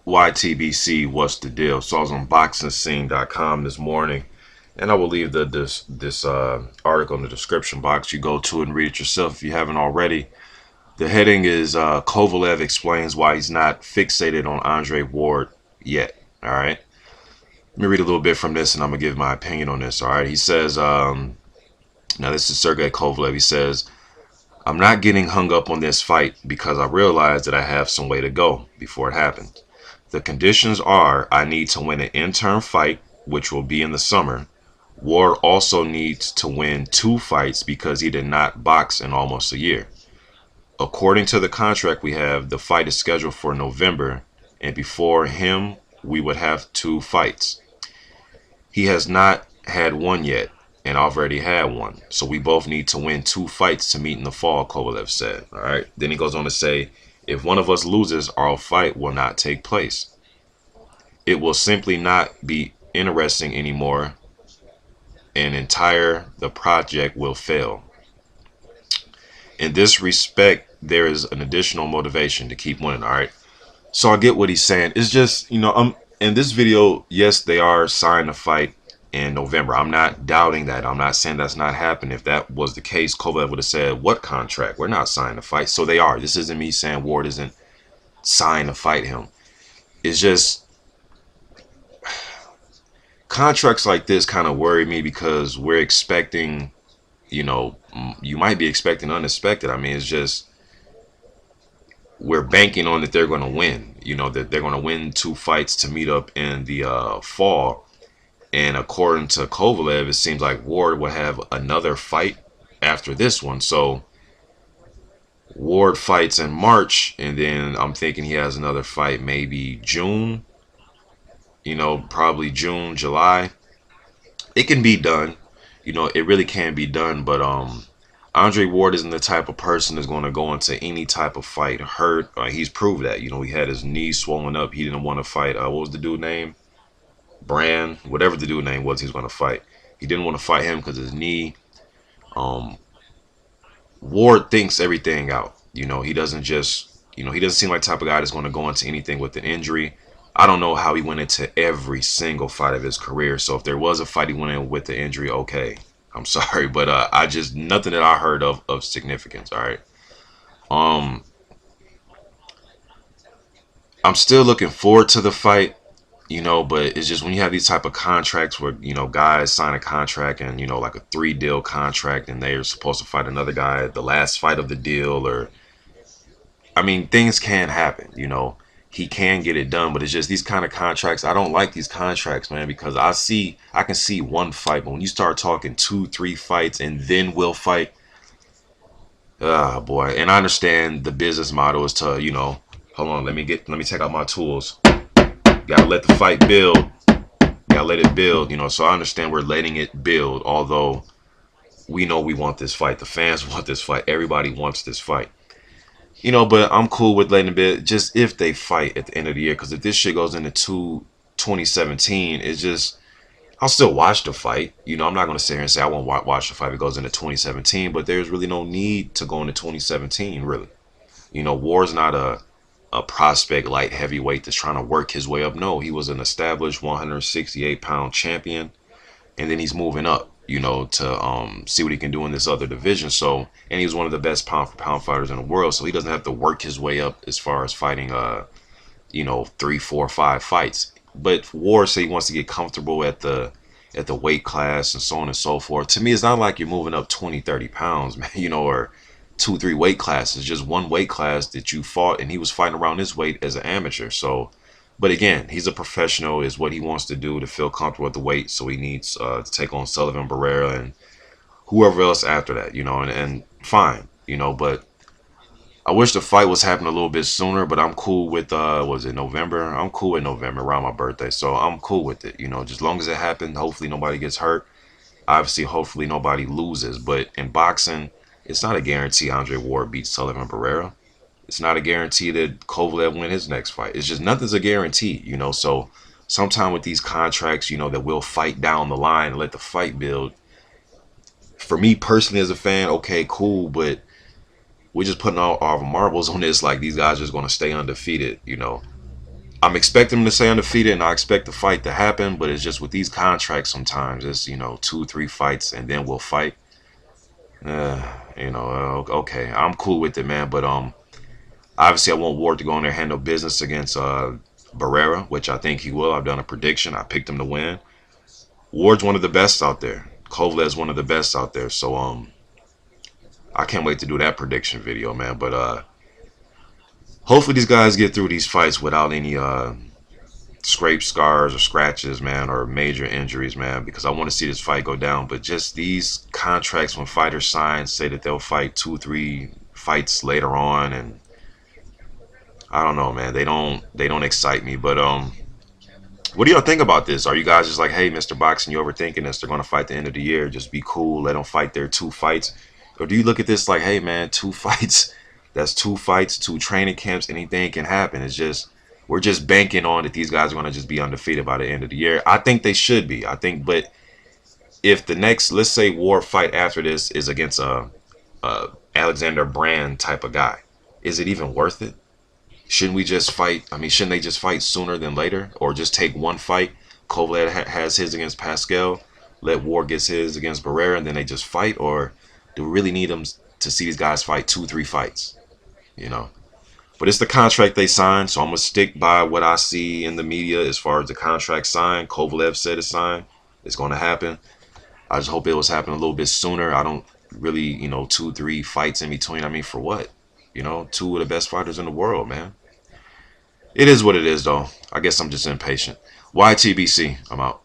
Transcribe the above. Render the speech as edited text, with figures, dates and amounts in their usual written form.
YTBC, what's the deal? So I was on boxingscene.com this morning, and I will leave this article in the description box. You go to it and read it yourself if you haven't already. The heading is Kovalev explains why he's not fixated on Andre Ward yet. All right. Let me read a little bit from this, and I'm gonna give my opinion on this. All right. He says, now this is Sergey Kovalev. He says, I'm not getting hung up on this fight because I realize that I have some way to go before it happens. The conditions are I need to win an interim fight, which will be in the summer. Ward also needs to win 2 fights because he did not box in almost a year. According to the contract we have, the fight is scheduled for November, and before him, we would have 2 fights. He has not had one yet, and I've already had one. So we both need to win 2 fights to meet in the fall, Kovalev said. All right. Then he goes on to say, if one of us loses, our fight will not take place. It will simply not be interesting anymore, and the project will fail. In this respect, there is an additional motivation to keep winning. All right. So I get what he's saying. It's just, in this video, yes, they are signed to fight in November. I'm not doubting that. I'm not saying that's not happening. If that was the case, Kovalev would have said, what contract? We're not signed to fight. So they are. This isn't me saying Ward isn't signed to fight him. It's just contracts like this kind of worry me because we're expecting, you might be expecting unexpected. I mean, it's just we're banking on that they're going to win, that they're going to win 2 fights to meet up in the fall. And according to Kovalev, it seems like Ward will have another fight after this one. So Ward fights in March, and then I'm thinking he has another fight maybe June, probably June, July. It can be done. It really can be done. But Andre Ward isn't the type of person that's going to go into any type of fight hurt. He's proved that. He had his knee swollen up. He didn't want to fight. What was the dude's name? Brand, whatever the dude name was, he's going to fight. He didn't want to fight him because his knee. Ward thinks everything out. He doesn't just, he doesn't seem like the type of guy that's going to go into anything with an injury. I don't know how he went into every single fight of his career. So if there was a fight he went in with the injury, okay, I'm sorry, but I just nothing that I heard of significance. All right. I'm still looking forward to the fight. But it's just when you have these type of contracts where, guys sign a contract and, like a 3-deal contract and they're supposed to fight another guy at the last fight of the deal, or, I mean, things can happen, he can get it done, but it's just these kind of contracts. I don't like these contracts, man, because I can see 1 fight, but when you start talking 2, 3 fights and then we'll fight, boy. And I understand the business model is to, hold on, let me take out my tools. Gotta let the fight build. Gotta let it build, so I understand we're letting it build, although we know we want this fight. The fans want this fight. Everybody wants this fight. But I'm cool with letting it build just if they fight at the end of the year. Because if this shit goes into 2017, it's just, I'll still watch the fight. I'm not going to sit here and say I won't watch the fight if it goes into 2017, but there's really no need to go into 2017, really. War's not a prospect light heavyweight that's trying to work his way up. No, he was an established 168-pound champion, and then he's moving up, to see what he can do in this other division. So, and he was one of the best pound for pound fighters in the world, so he doesn't have to work his way up as far as fighting 3, 4, 5 fights. But Ward said he wants to get comfortable at the weight class and so on and so forth. To me, it's not like you're moving up 20, 30 pounds, man, or 2, 3 weight classes, just 1 weight class that you fought, and he was fighting around this weight as an amateur. So, but again, he's a professional, is what he wants to do to feel comfortable at the weight. So he needs to take on Sullivan Barrera and whoever else after that, and fine, but I wish the fight was happening a little bit sooner, but I'm cool with, was it November? I'm cool with November around my birthday. So I'm cool with it, just as long as it happened, hopefully nobody gets hurt. Obviously, hopefully nobody loses, but in boxing, it's not a guarantee Andre Ward beats Sullivan Barrera. It's not a guarantee that Kovalev win his next fight. It's just nothing's a guarantee, So sometime with these contracts, that we'll fight down the line and let the fight build. For me personally as a fan, okay, cool, but we're just putting all our marbles on this like these guys are just going to stay undefeated, I'm expecting them to stay undefeated, and I expect the fight to happen. But it's just with these contracts, sometimes it's 2, 3 fights, and then we'll fight. Okay, I'm cool with it, man. But obviously, I want Ward to go in there and handle business against Barrera, which I think he will. I've done a prediction. I picked him to win. Ward's one of the best out there. Kovalev's one of the best out there. So I can't wait to do that prediction video, man. But hopefully these guys get through these fights without any scrapes, scars, or scratches, man, or major injuries, man, because I want to see this fight go down. But just these contracts, when fighters sign, say that they'll fight 2, 3 fights later on, and I don't know, man, they don't excite me. But what do y'all think about this? Are you guys just like, hey, Mr. Boxing, you overthinking this? They're gonna fight the end of the year. Just be cool. Let them fight their 2 fights. Or do you look at this like, hey, man, 2 fights? That's 2 fights, 2 training camps. Anything can happen. It's just we're just banking on that these guys are gonna just be undefeated by the end of the year. I think they should be. But if the next, let's say, war fight after this is against a Alexander Brand type of guy, is it even worth it? Shouldn't we just fight? I mean, shouldn't they just fight sooner than later? Or just take one fight? Kovalev has his against Pascal. Let Ward get his against Barrera, and then they just fight? Or do we really need them to see these guys fight 2, 3 fights? But it's the contract they signed, so I'm going to stick by what I see in the media as far as the contract signed. Kovalev said it's signed. It's going to happen. I just hope it was happening a little bit sooner. I don't really, 2, 3 fights in between. I mean, for what? 2 of the best fighters in the world, man. It is what it is, though. I guess I'm just impatient. YTBC, I'm out.